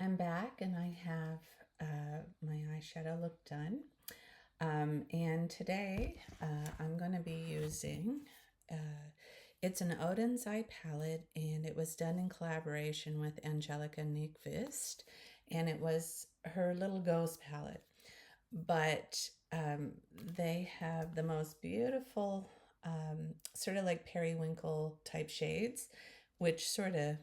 I'm back and I have my eyeshadow look done. And today I'm going to be using, it's an Odin's Eye palette, and it was done in collaboration with Angelica Nyqvist, and it was her little ghost palette. But they have the most beautiful sort of like periwinkle type shades, which sort of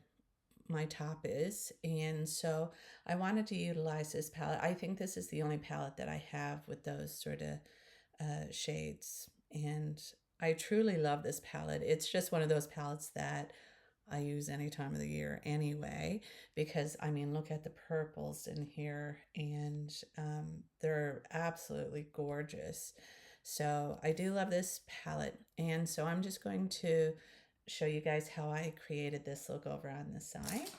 my top is. And so I wanted to utilize this palette. I think this is the only palette that I have with those sort of shades. And I truly love this palette. It's just one of those palettes that I use any time of the year anyway, because I mean, look at the purples in here, and they're absolutely gorgeous. So I do love this palette. And so I'm just going to show you guys how I created this look over on the side.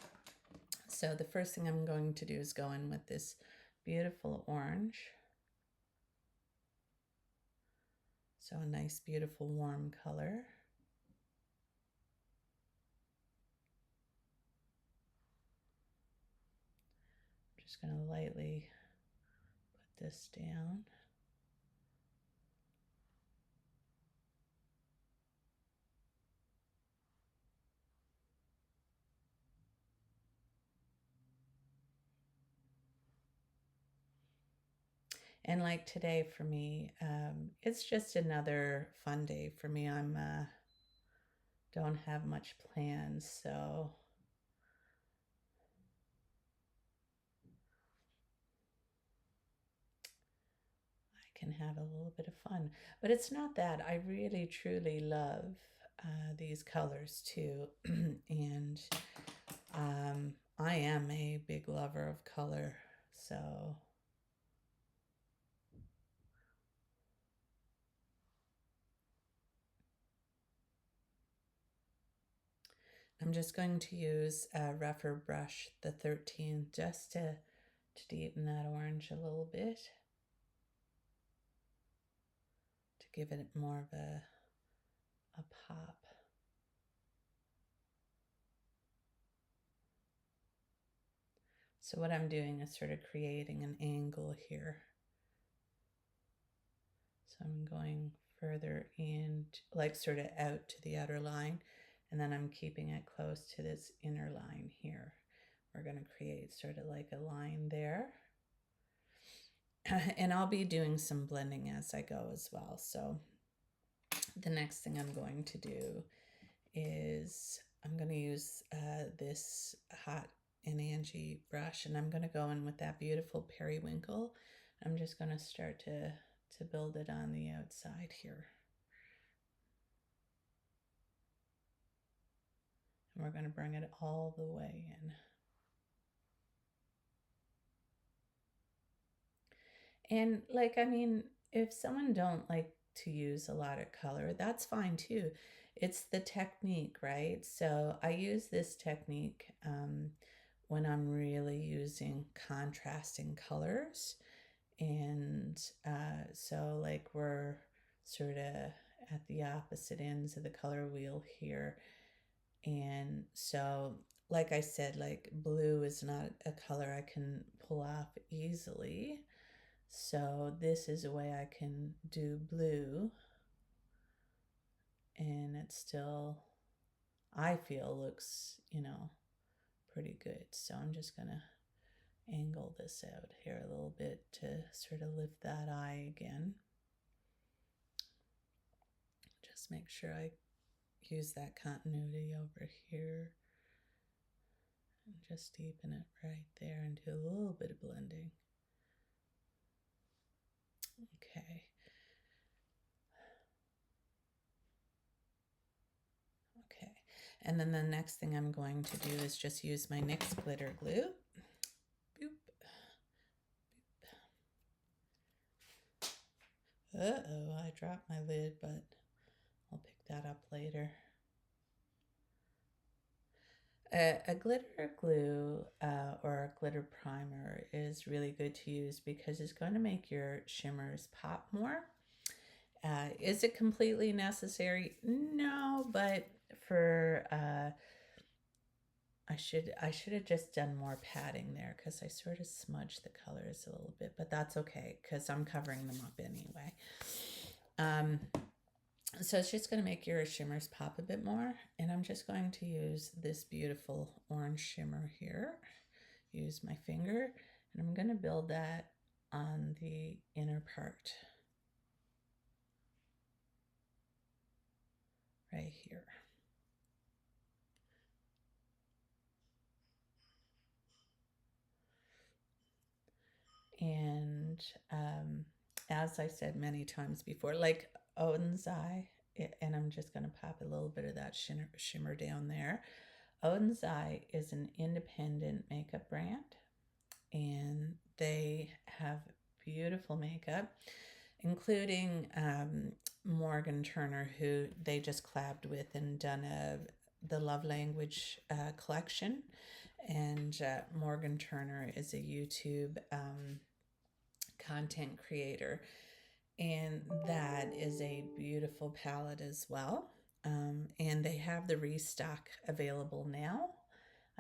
So the first thing I'm going to do is go in with this beautiful orange. So a nice, beautiful, warm color. I'm just going to lightly put this down. And like today for me, it's just another fun day for me. I'm don't have much plans, so I can have a little bit of fun. But it's not that. I really truly love these colors too, and I am a big lover of color, so. I'm just going to use a rougher brush, the 13, just to deepen that orange a little bit, to give it more of a pop. So what I'm doing is sort of creating an angle here. So I'm going further in, like sort of out to the outer line, and then I'm keeping it close to this inner line here. We're going to create sort of like a line there. And I'll be doing some blending as I go as well. So the next thing I'm going to do is I'm going to use this Hot and Angie brush, and I'm going to go in with that beautiful periwinkle. I'm just going to start to build it on the outside here. And we're going to bring it all the way in. And like, I mean, if someone don't like to use a lot of color, that's fine too. It's the technique, right? So I use this technique when I'm really using contrasting colors. And so like we're sort of at the opposite ends of the color wheel here. And so, like I said, like blue is not a color I can pull off easily. So this is a way I can do blue, and it still, I feel, looks, pretty good. So I'm just gonna angle this out here a little bit to sort of lift that eye again. Just make sure I use that continuity over here and just deepen it right there and do a little bit of blending. Okay. Okay. And then the next thing I'm going to do is just use my NYX glitter glue. Boop. Boop. Uh-oh, I dropped my lid, but I'll pick that up later. A glitter glue or a glitter primer is really good to use because it's going to make your shimmers pop more. Is it completely necessary? No, but for I should have just done more padding there because I sort of smudged the colors a little bit, but that's okay because I'm covering them up anyway. So it's just going to make your shimmers pop a bit more, and I'm just going to use this beautiful orange shimmer here. Use my finger, and I'm going to build that on the inner part right here. And as I said many times before, like Odin's Eye, and I'm just going to pop a little bit of that shimmer down there. Odin's Eye is an independent makeup brand, and they have beautiful makeup, including Morgan Turner, who they just collabed with and done the Love Language collection. And Morgan Turner is a YouTube content creator, and that is a beautiful palette as well. And they have the restock available now.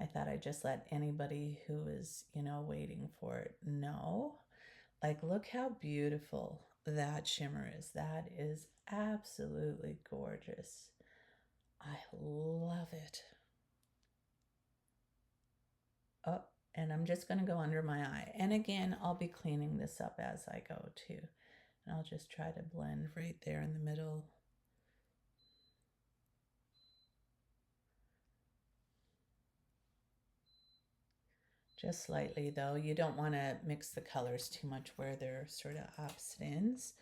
I thought I'd just let anybody who is, waiting for it know. Like, look how beautiful that shimmer is. That is absolutely gorgeous. I love it. Oh, and I'm just going to go under my eye. And again, I'll be cleaning this up as I go too. And I'll just try to blend right there in the middle. Just slightly though. You don't want to mix the colors too much where they're sort of opposite ends.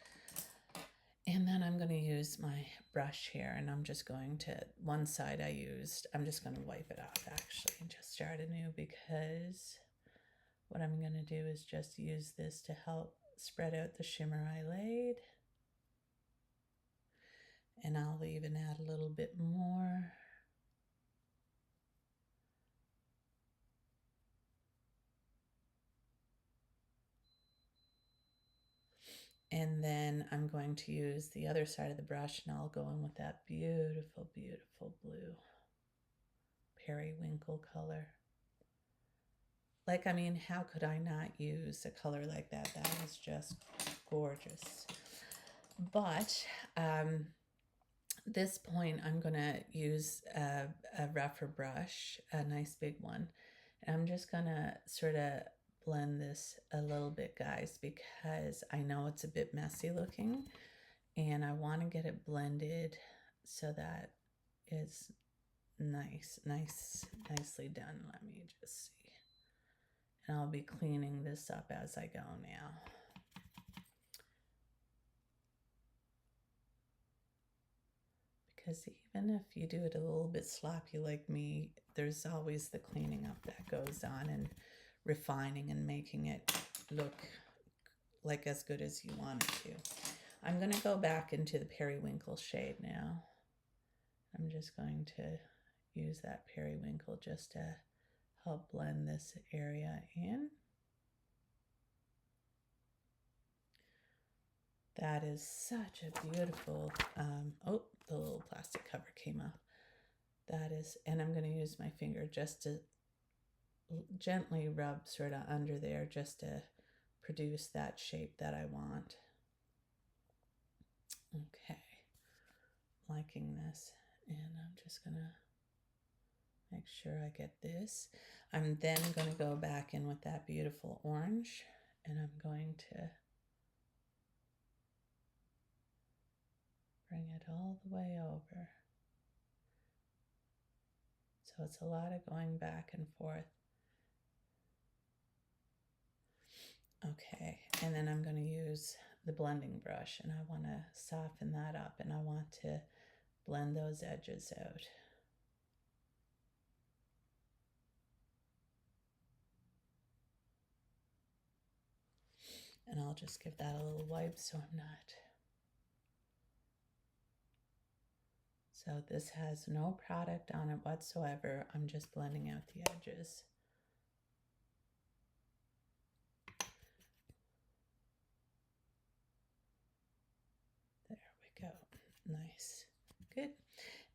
And then I'm going to use my brush here, and I'm just going to, one side I used, I'm just going to wipe it off actually and just start anew, because what I'm going to do is just use this to help spread out the shimmer I laid. And I'll even add a little bit more. And then I'm going to use the other side of the brush, and I'll go in with that beautiful, beautiful blue periwinkle color. Like, I mean, how could I not use a color like that? That is just gorgeous. But this point, I'm going to use a rougher brush, a nice big one. And I'm just going to sort of blend this a little bit, guys, because I know it's a bit messy looking, and I want to get it blended so that it's nicely done. Let me just see. And I'll be cleaning this up as I go now. Because even if you do it a little bit sloppy like me, there's always the cleaning up that goes on, and refining and making it look like as good as you want it to. I'm going to go back into the periwinkle shade now. I'm just going to use that periwinkle just to help blend this area in. That is such a beautiful, oh, the little plastic cover came off. That is, and I'm going to use my finger just to gently rub sort of under there just to produce that shape that I want. Okay, liking this, and I'm just going to make sure I get this. I'm then going to go back in with that beautiful orange, and I'm going to bring it all the way over. So it's a lot of going back and forth. Okay, and then I'm going to use the blending brush, and I want to soften that up, and I want to blend those edges out. And I'll just give that a little wipe so I'm not. So this has no product on it whatsoever. I'm just blending out the edges. There we go. Nice. Good.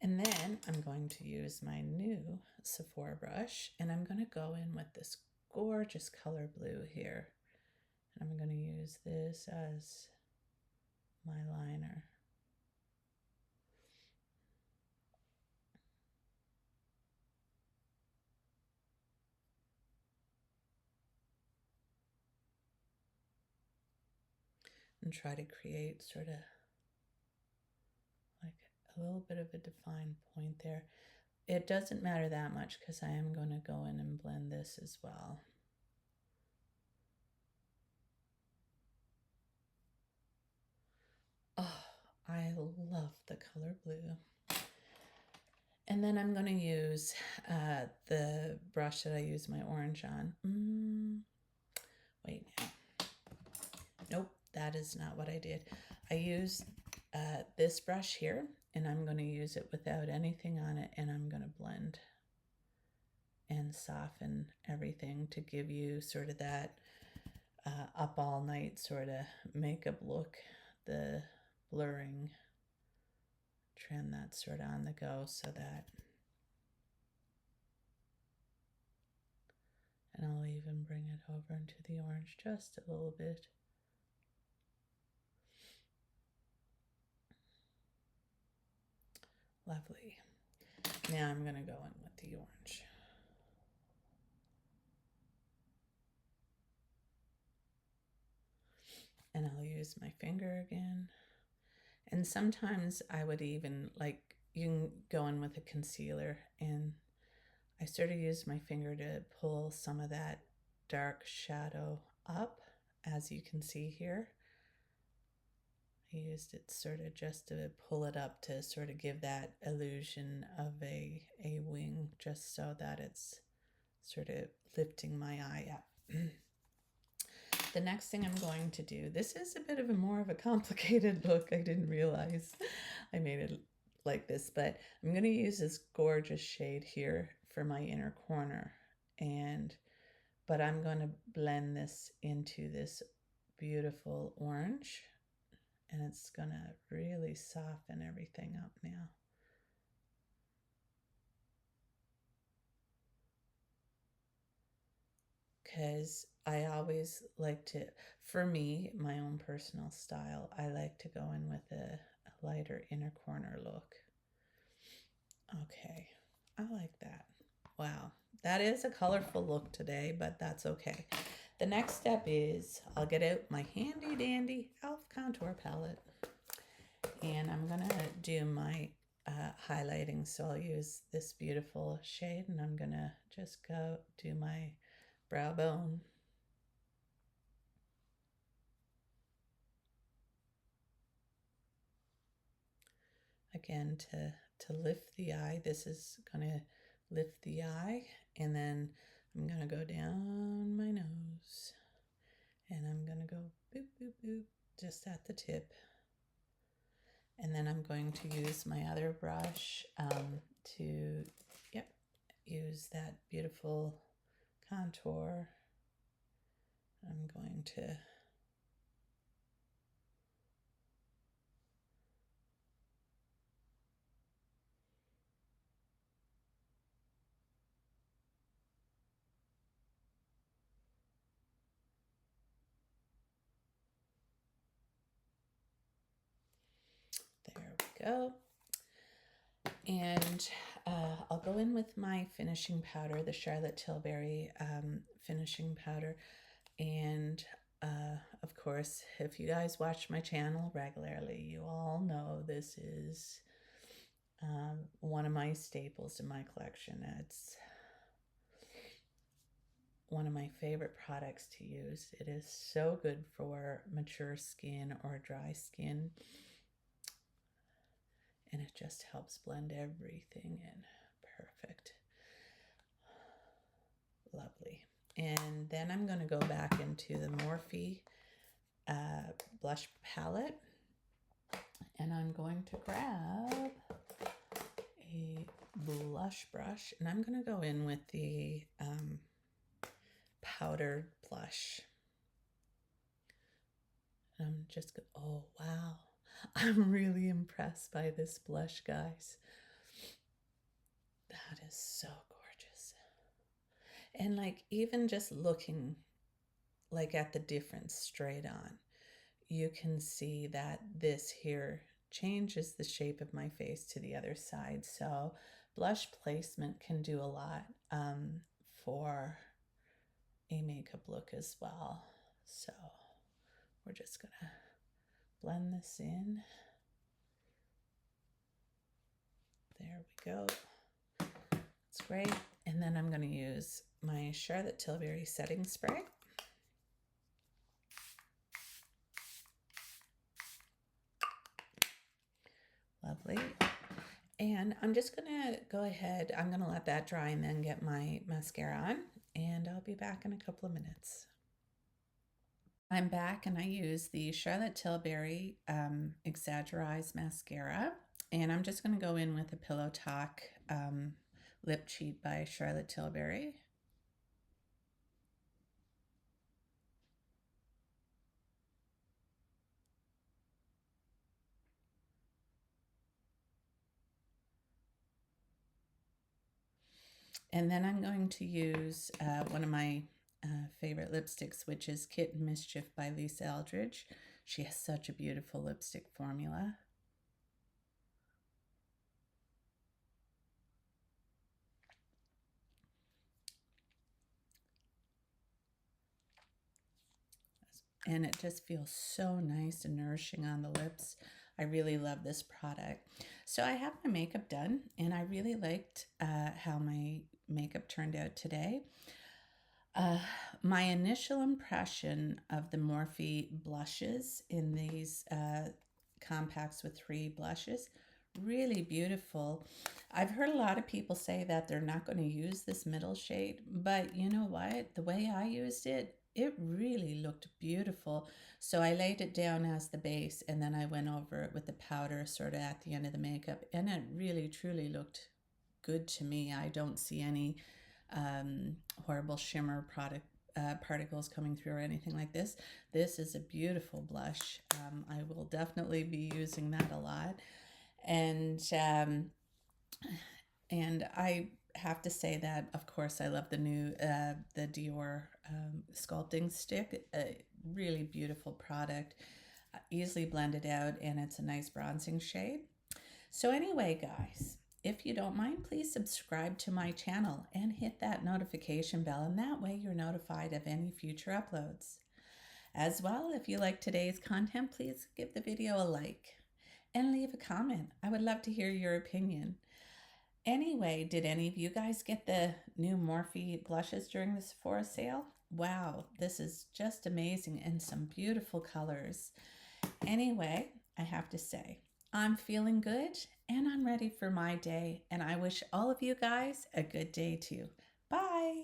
And then I'm going to use my new Sephora brush, and I'm going to go in with this gorgeous color blue here. And I'm going to use this as my liner. And try to create sort of like a little bit of a defined point there. It doesn't matter that much because I am going to go in and blend this as well. Oh, I love the color blue. And then I'm going to use the brush that I use my orange on. Wait now. Nope, that is not what I did. I used this brush here, and I'm going to use it without anything on it, and I'm going to blend and soften everything to give you sort of that up all night sort of makeup look, the blurring trend that's sort of on the go, so that, and I'll even bring it over into the orange just a little bit. Lovely. Now I'm going to go in with the orange. And I'll use my finger again. And sometimes I would even, like, you can go in with a concealer, and I sort of use my finger to pull some of that dark shadow up, as you can see here. I used it sort of just to pull it up to sort of give that illusion of a wing, just so that it's sort of lifting my eye up. The next thing I'm going to do, this is a bit of a more of a complicated look. I didn't realize I made it like this, but I'm going to use this gorgeous shade here for my inner corner, but I'm going to blend this into this beautiful orange, and it's going to really soften everything up now. Because I always like to, for me, my own personal style, I like to go in with a lighter inner corner look. Okay, I like that. Wow, that is a colorful look today, but that's okay. The next step is I'll get out my handy dandy e.l.f. contour palette, and I'm gonna do my highlighting. So I'll use this beautiful shade, and I'm gonna just go do my brow bone. Again, to lift the eye, this is gonna lift the eye, and then I'm gonna go down my nose, and I'm gonna go boop, boop, boop, just at the tip. And then I'm going to use my other brush to, use that beautiful contour. I'm going to there we go. And I'll go in with my finishing powder, the Charlotte Tilbury finishing powder. And of course, if you guys watch my channel regularly, you all know this is one of my staples in my collection. It's one of my favorite products to use. It is so good for mature skin or dry skin, and it just helps blend everything in. Perfect. Lovely. And then I'm going to go back into the Morphe blush palette, and I'm going to grab a blush brush, and I'm going to go in with the powdered blush. And I'm just oh wow, I'm really impressed by this blush, guys. That is so gorgeous. And like even just looking like at the difference straight on, you can see that this here changes the shape of my face to the other side. So blush placement can do a lot for a makeup look as well. So we're just gonna blend this in. There we go. It's great. And then I'm going to use my Charlotte Tilbury setting spray. Lovely. And I'm just going to go ahead, I'm going to let that dry and then get my mascara on, and I'll be back in a couple of minutes. I'm back and I use the Charlotte Tilbury Exaggerize Mascara, and I'm just going to go in with a Pillow Talk Lip Cheat by Charlotte Tilbury. And then I'm going to use one of my favorite lipsticks, which is Kitten Mischief by Lisa Eldridge. She has such a beautiful lipstick formula. And it just feels so nice and nourishing on the lips. I really love this product. So I have my makeup done, and I really liked how my makeup turned out today. My initial impression of the Morphe blushes in these compacts with 3 blushes, really beautiful. I've heard a lot of people say that they're not going to use this middle shade, but you know what? The way I used it, it really looked beautiful. So I laid it down as the base, and then I went over it with the powder sort of at the end of the makeup, and it really truly looked good to me. I don't see any horrible shimmer particles coming through or anything like this. This is a beautiful blush. I will definitely be using that a lot. And I have to say that, of course, I love the new the Dior sculpting stick. A really beautiful product, easily blended out, and it's a nice bronzing shade. So anyway, guys, if you don't mind, please subscribe to my channel and hit that notification bell, and that way you're notified of any future uploads. As well, if you like today's content, please give the video a like and leave a comment. I would love to hear your opinion. Anyway, did any of you guys get the new Morphe blushes during the Sephora sale? Wow, this is just amazing, and some beautiful colors. Anyway, I have to say, I'm feeling good and I'm ready for my day, and I wish all of you guys a good day too. Bye.